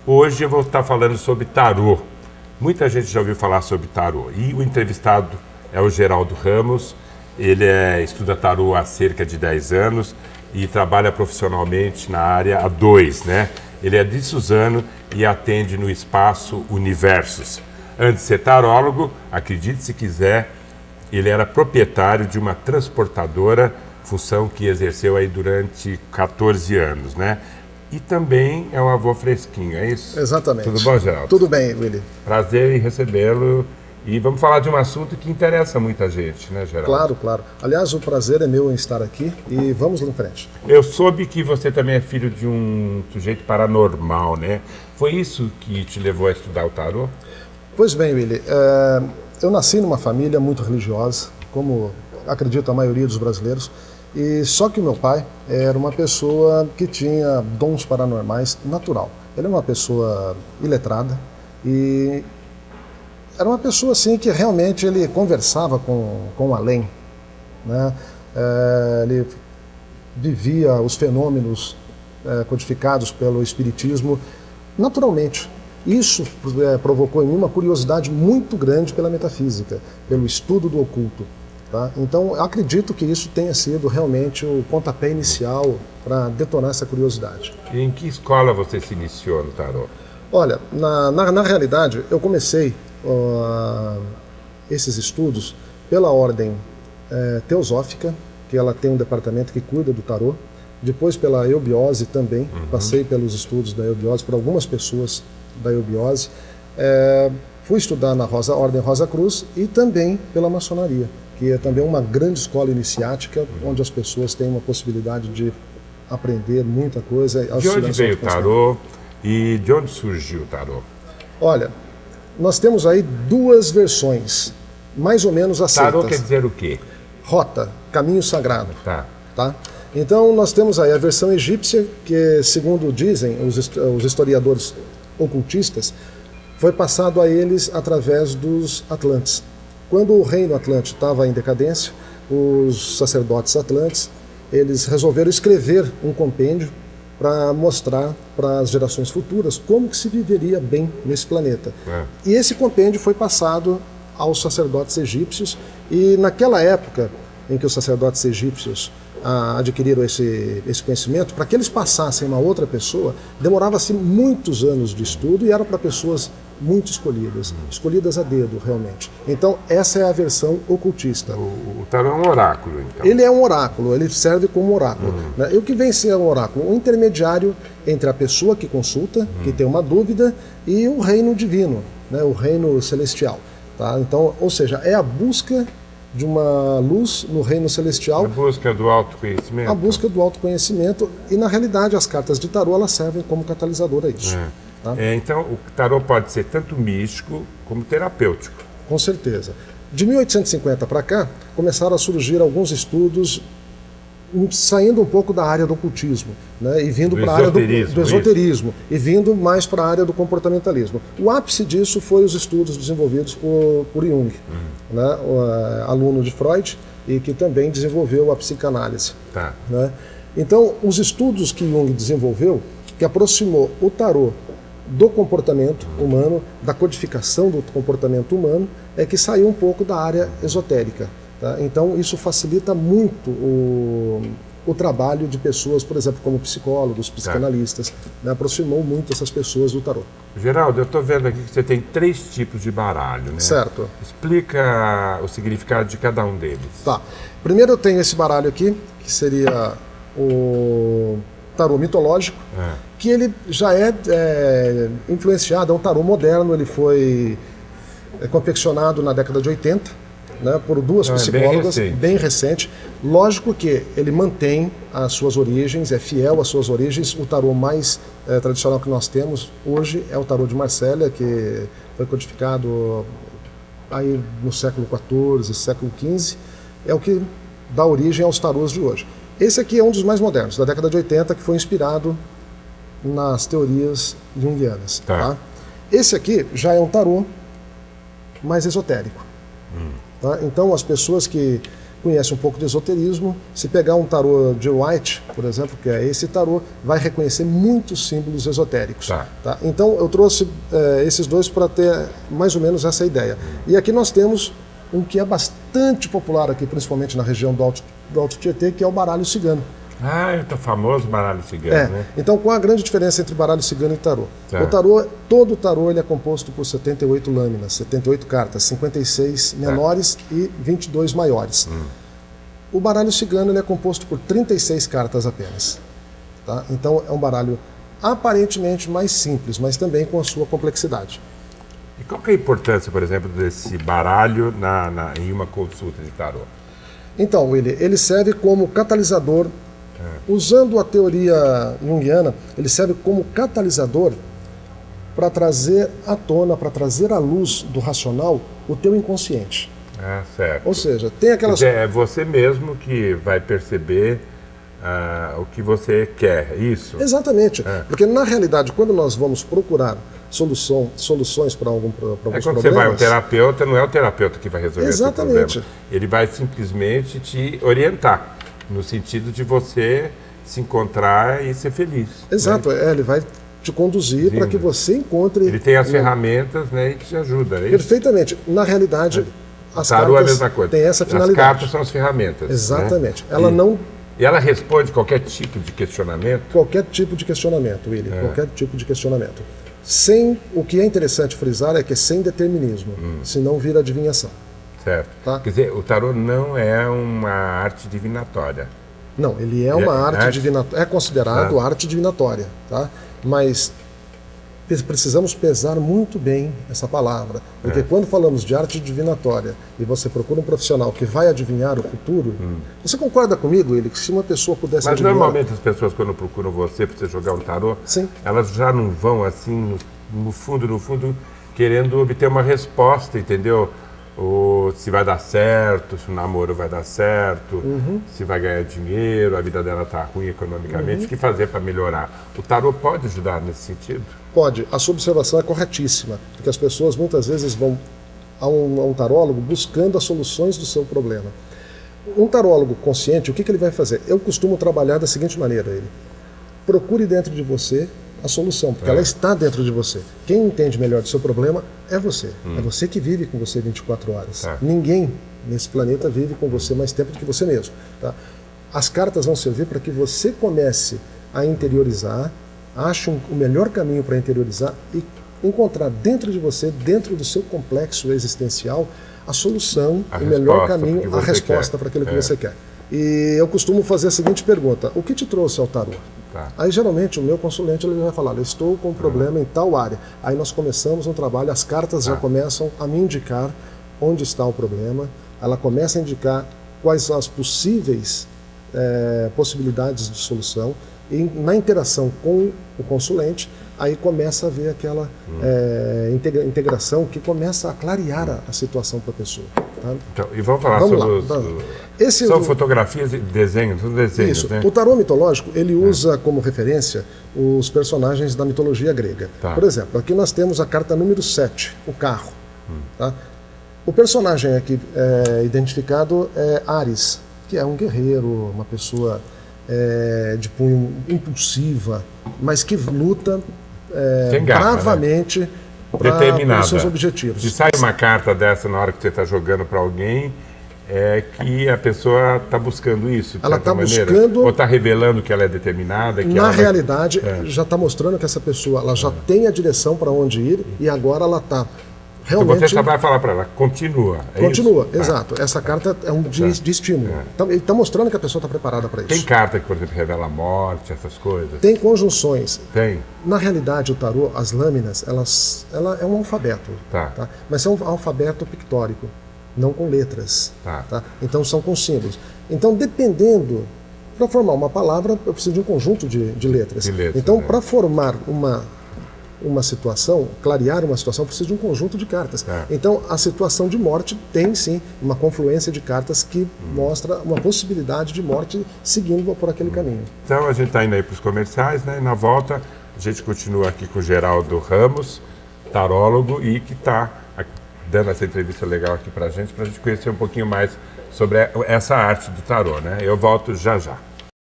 Hoje eu vou estar falando sobre tarô. Muita gente já ouviu falar sobre tarô. E o entrevistado é o Geraldo Ramos. Ele estuda tarô há cerca de 10 anos e trabalha profissionalmente na área há 2, né? Ele é de Suzano e atende no Espaço Universos. Antes de ser tarólogo, acredite se quiser, ele era proprietário de uma transportadora, função que exerceu aí durante 14 anos, né? E também é um avô fresquinho, é isso? Exatamente. Tudo bom, Geraldo? Tudo bem, Willy. Prazer em recebê-lo. E vamos falar de um assunto que interessa muita gente, né, Geraldo? Claro, claro. Aliás, o prazer é meu em estar aqui e vamos lá em frente. Eu soube que você também é filho de um sujeito paranormal, né? Foi isso que te levou a estudar o tarô? Pois bem, Willy, eu nasci numa família muito religiosa, como acredito a maioria dos brasileiros, e só que o meu pai era uma pessoa que tinha dons paranormais natural. Ele é uma pessoa iletrada e era uma pessoa assim que realmente ele conversava com o além, né? Ele vivia os fenômenos codificados pelo espiritismo naturalmente. Isso provocou em mim uma curiosidade muito grande pela metafísica, pelo estudo do oculto. Tá? Então, eu acredito que isso tenha sido realmente o pontapé inicial para detonar essa curiosidade. E em que escola você se iniciou no tarô? Olha, na realidade, eu comecei esses estudos pela ordem teosófica, que ela tem um departamento que cuida do tarô. Depois pela eubiose também, passei pelos estudos da eubiose por algumas pessoas da eubiose. Fui estudar na Ordem Rosa Cruz e também pela maçonaria, que é também uma grande escola iniciática, onde as pessoas têm uma possibilidade de aprender muita coisa. De onde veio o tarô e de onde surgiu o tarô? Olha, nós temos aí duas versões, mais ou menos aceitas. Tarô quer dizer o quê? Rota, caminho sagrado. Tá. Então nós temos aí a versão egípcia, que segundo dizem os historiadores ocultistas, foi passado a eles através dos Atlantes. Quando o reino Atlante estava em decadência, os sacerdotes atlantes, eles resolveram escrever um compêndio para mostrar para as gerações futuras como que se viveria bem nesse planeta. E esse compêndio foi passado aos sacerdotes egípcios, e naquela época em que os sacerdotes egípcios adquiriram esse conhecimento, para que eles passassem a uma outra pessoa, demorava-se muitos anos de estudo e era para pessoas muito escolhidas a dedo, realmente. Então, essa é a versão ocultista. O tarô é um oráculo, então? Ele é um oráculo, ele serve como oráculo. Né? E o que vem ser um oráculo? Um intermediário entre a pessoa que consulta, que tem uma dúvida, e o reino divino, né? O reino celestial. Tá? Então, ou seja, é a busca de uma luz no reino celestial. A busca do autoconhecimento. A busca do autoconhecimento. E, na realidade, as cartas de tarô elas servem como catalisador a isso. Tá? Então, o tarô pode ser tanto místico como terapêutico. Com certeza. De 1850 para cá, começaram a surgir alguns estudos saindo um pouco da área do ocultismo, né, e vindo para a área do esoterismo, e vindo mais para a área do comportamentalismo. O ápice disso foi os estudos desenvolvidos por Jung, né, aluno de Freud, e que também desenvolveu a psicanálise. Né? Então, os estudos que Jung desenvolveu, que aproximou o tarô do comportamento humano, da codificação do comportamento humano, é que saiu um pouco da área esotérica. Tá? Então, isso facilita muito o trabalho de pessoas, por exemplo, como psicólogos, psicanalistas, né? Aproximou muito essas pessoas do tarô. Geraldo, eu estou vendo aqui que você tem 3 tipos de baralho, né? Certo. Explica o significado de cada um deles. Tá. Primeiro eu tenho esse baralho aqui, que seria o tarô mitológico, que ele já é influenciado, é um tarô moderno, ele foi confeccionado na década de 80, né, por duas psicólogas, bem recente. Lógico que ele mantém as suas origens, é fiel às suas origens. O tarô mais tradicional que nós temos hoje é o tarô de Marsella, que foi codificado aí no século XIV, século XV, é o que dá origem aos tarôs de hoje. Esse aqui é um dos mais modernos, da década de 80, que foi inspirado nas teorias junguianas. Tá? Esse aqui já é um tarô mais esotérico. Tá? Então, as pessoas que conhece um pouco de esoterismo, se pegar um tarô de White, por exemplo, que é esse tarô, vai reconhecer muitos símbolos esotéricos. Tá. Tá? Então eu trouxe esses dois para ter mais ou menos essa ideia. E aqui nós temos um que é bastante popular aqui, principalmente na região do Alto Tietê, que é o baralho cigano. Ah, é o famoso baralho cigano, né? Então, qual a grande diferença entre baralho cigano e tarô? Tá. O tarô, todo o tarô ele é composto por 78 lâminas, 78 cartas, 56 menores e 22 maiores. O baralho cigano ele é composto por 36 cartas apenas. Tá? Então, é um baralho aparentemente mais simples, mas também com a sua complexidade. E qual que é a importância, por exemplo, desse baralho em uma consulta de tarô? Então, ele serve como catalisador. Usando a teoria junguiana, ele serve como catalisador para trazer à tona, para trazer à luz do racional o teu inconsciente. Ah, certo. Ou seja, tem aquelas... É você mesmo que vai perceber o que você quer, isso? Exatamente, porque na realidade, quando nós vamos procurar soluções para alguns problemas... Quando você vai ao terapeuta, não é o terapeuta que vai resolver esse problema. Exatamente. Ele vai simplesmente te orientar. No sentido de você se encontrar e ser feliz. Exato, né? ele vai te conduzir para que você encontre... Ele tem as ferramentas, né, e te ajuda, é isso? Perfeitamente. Na realidade, as tarô cartas é a mesma coisa. têm essa finalidade. As cartas são as ferramentas. Exatamente. Né? Ela não... E ela responde qualquer tipo de questionamento? Qualquer tipo de questionamento, Willy. Qualquer tipo de questionamento. O que é interessante frisar é que é sem determinismo, senão vira adivinhação. Certo. Tá? Quer dizer, o tarô não é uma arte divinatória. Não, ele é uma arte divinatória. É considerado arte divinatória, tá? Mas precisamos pesar muito bem essa palavra, porque quando falamos de arte divinatória e você procura um profissional que vai adivinhar o futuro, você concorda comigo, ele, que se uma pessoa pudesse Mas adivinhar... normalmente as pessoas quando procuram você para você jogar um tarô, Sim. elas já não vão assim, no fundo, querendo obter uma resposta, entendeu? Ou se vai dar certo, se o namoro vai dar certo, se vai ganhar dinheiro, a vida dela está ruim economicamente, o que fazer para melhorar? O tarô pode ajudar nesse sentido? Pode, a sua observação é corretíssima, porque as pessoas muitas vezes vão a um tarólogo buscando as soluções do seu problema. Um tarólogo consciente, o que ele vai fazer? Eu costumo trabalhar da seguinte maneira, procure dentro de você a solução, porque ela está dentro de você. Quem entende melhor do seu problema é você. É você que vive com você 24 horas. Ninguém nesse planeta vive com você mais tempo do que você mesmo. Tá? As cartas vão servir para que você comece a interiorizar, ache o melhor caminho para interiorizar e encontrar dentro de você, dentro do seu complexo existencial, a solução, o melhor caminho, a resposta para aquilo que você quer. E eu costumo fazer a seguinte pergunta: o que te trouxe ao tarô? Aí geralmente o meu consulente ele vai falar: eu estou com um problema em tal área. Aí nós começamos um trabalho, as cartas já começam a me indicar onde está o problema, ela começa a indicar quais são as possíveis possibilidades de solução, e na interação com o consulente, aí começa a ver aquela integração que começa a clarear a situação para a pessoa. Tá? Então, e vamos falar sobre são fotografias e desenhos, são desenhos, isso. Né? O tarô mitológico, ele usa como referência os personagens da mitologia grega. Por exemplo, aqui nós temos a carta número 7, o carro. Tá? O personagem aqui identificado é Ares, que é um guerreiro, uma pessoa de punho impulsiva, mas que luta bravamente para os seus objetivos. Se sai uma carta dessa na hora que você está jogando para alguém, é que a pessoa está buscando isso, de ela certa maneira. Buscando, ou está revelando que ela é determinada. Que na realidade, já está mostrando que essa pessoa ela já tem a direção para onde ir e agora ela está realmente... Então você só vai falar para ela, continua. Continua, exato. Essa carta é um de estímulo. Ele está mostrando que a pessoa está preparada para isso. Tem carta que, por exemplo, revela a morte, essas coisas? Tem conjunções. Tem. Na realidade, o tarô, as lâminas, ela é um alfabeto. Tá? Mas é um alfabeto pictórico, não com letras. Tá? Então são com símbolos. Então, dependendo... Para formar uma palavra, eu preciso de um conjunto de letras. Então, para formar uma situação, clarear uma situação, precisa de um conjunto de cartas. Então, a situação de morte tem, sim, uma confluência de cartas que mostra uma possibilidade de morte seguindo por aquele caminho. Então, a gente está indo aí para os comerciais, né? E na volta, a gente continua aqui com o Geraldo Ramos, tarólogo, e que está dando essa entrevista legal aqui para a gente conhecer um pouquinho mais sobre essa arte do tarô, né? Eu volto já já.